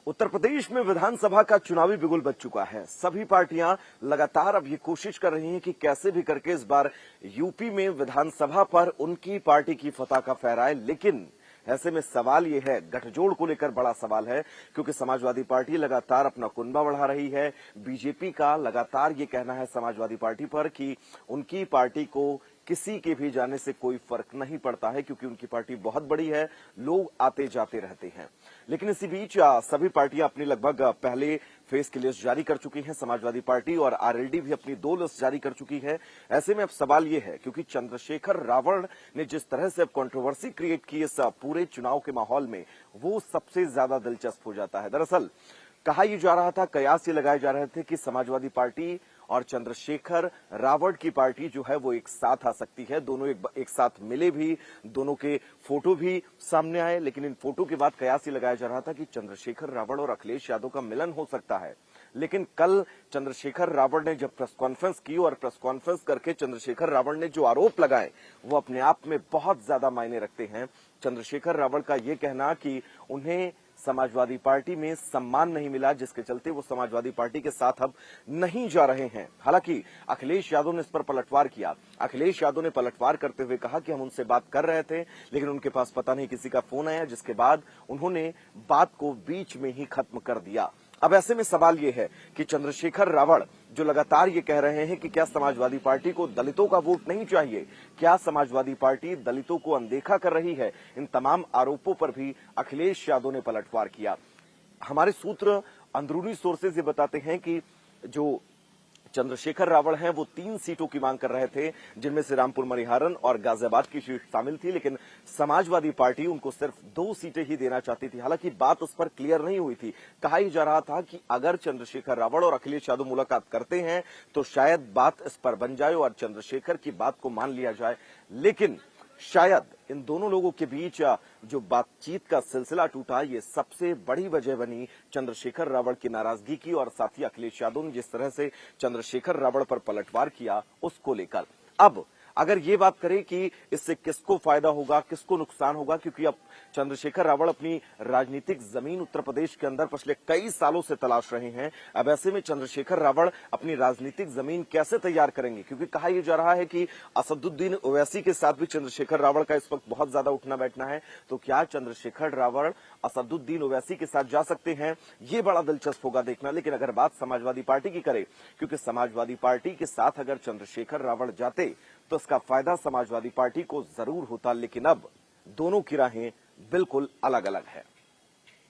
उत्तर प्रदेश में विधानसभा का चुनावी बिगुल बज चुका है। सभी पार्टियां लगातार अब ये कोशिश कर रही हैं कि कैसे भी करके इस बार यूपी में विधानसभा पर उनकी पार्टी की फतह का फहराए। लेकिन ऐसे में सवाल ये है, गठजोड़ को लेकर बड़ा सवाल है, क्योंकि समाजवादी पार्टी लगातार अपना कुनबा बढ़ा रही है। बीजेपी का लगातार ये कहना है समाजवादी पार्टी पर कि उनकी पार्टी को किसी के भी जाने से कोई फर्क नहीं पड़ता है, क्योंकि उनकी पार्टी बहुत बड़ी है, लोग आते जाते रहते हैं। लेकिन इसी बीच सभी पार्टियां अपनी लगभग पहले फेज की लिस्ट जारी कर चुकी हैं। समाजवादी पार्टी और आरएलडी भी अपनी 2 लिस्ट जारी कर चुकी है। ऐसे में अब सवाल यह है, क्योंकि चंद्रशेखर रावण ने जिस तरह से अब कंट्रोवर्सी क्रिएट की इस पूरे चुनाव के माहौल में, वो सबसे ज्यादा दिलचस्प हो जाता है। दरअसल कहा यह जा रहा था, कयास ये लगाए जा रहे थे कि समाजवादी पार्टी और चंद्रशेखर रावण की पार्टी जो है वो एक साथ आ सकती है। दोनों एक साथ मिले भी, दोनों के फोटो भी सामने आए। लेकिन इन फोटो के बाद कयास ये लगाया जा रहा था कि चंद्रशेखर रावण और अखिलेश यादव का मिलन हो सकता है। लेकिन कल चंद्रशेखर रावण ने जब प्रेस कॉन्फ्रेंस की और प्रेस कॉन्फ्रेंस करके चंद्रशेखर रावण ने जो आरोप लगाए वो अपने आप में बहुत ज्यादा मायने रखते हैं। चंद्रशेखर रावण का यह कहना कि उन्हें समाजवादी पार्टी में सम्मान नहीं मिला, जिसके चलते वो समाजवादी पार्टी के साथ अब नहीं जा रहे हैं। हालांकि अखिलेश यादव ने इस पर पलटवार किया। अखिलेश यादव ने पलटवार करते हुए कहा कि हम उनसे बात कर रहे थे, लेकिन उनके पास पता नहीं किसी का फोन आया, जिसके बाद उन्होंने बात को बीच में ही खत्म कर दिया। अब ऐसे में सवाल यह है कि चंद्रशेखर रावण जो लगातार ये कह रहे हैं कि क्या समाजवादी पार्टी को दलितों का वोट नहीं चाहिए, क्या समाजवादी पार्टी दलितों को अनदेखा कर रही है, इन तमाम आरोपों पर भी अखिलेश यादव ने पलटवार किया। हमारे सूत्र, अंदरूनी सोर्सेज ये बताते हैं कि जो चंद्रशेखर रावण हैं वो 3 सीटों की मांग कर रहे थे, जिनमें से रामपुर मनिहारन और गाजियाबाद की सीट शामिल थी। लेकिन समाजवादी पार्टी उनको सिर्फ 2 सीटें ही देना चाहती थी। हालांकि बात उस पर क्लियर नहीं हुई थी। कहा ही जा रहा था कि अगर चंद्रशेखर रावण और अखिलेश यादव मुलाकात करते हैं तो शायद बात इस पर बन जाए और चंद्रशेखर की बात को मान लिया जाए। लेकिन शायद इन दोनों लोगों के बीच जो बातचीत का सिलसिला टूटा, ये सबसे बड़ी वजह बनी चंद्रशेखर रावण की नाराजगी की, और साथ ही अखिलेश यादव ने जिस तरह से चंद्रशेखर रावण पर पलटवार किया उसको लेकर। अब अगर ये बात करें कि इससे किसको फायदा होगा, किसको नुकसान होगा, क्योंकि अब चंद्रशेखर रावण अपनी राजनीतिक जमीन उत्तर प्रदेश के अंदर पिछले कई सालों से तलाश रहे हैं। अब ऐसे में चंद्रशेखर रावण अपनी राजनीतिक जमीन कैसे तैयार करेंगे, क्योंकि कहा यह जा रहा है कि असदुद्दीन ओवैसी के साथ भी चंद्रशेखर रावण का इस वक्त बहुत ज्यादा उठना बैठना है। तो क्या चंद्रशेखर रावण असदुद्दीन ओवैसी के साथ जा सकते हैं, ये बड़ा दिलचस्प होगा देखना। लेकिन अगर बात समाजवादी पार्टी की करें, क्योंकि समाजवादी पार्टी के साथ अगर चंद्रशेखर रावण जाते तो इसका फायदा समाजवादी पार्टी को जरूर होता। लेकिन अब दोनों की राहें बिल्कुल अलग अलग है।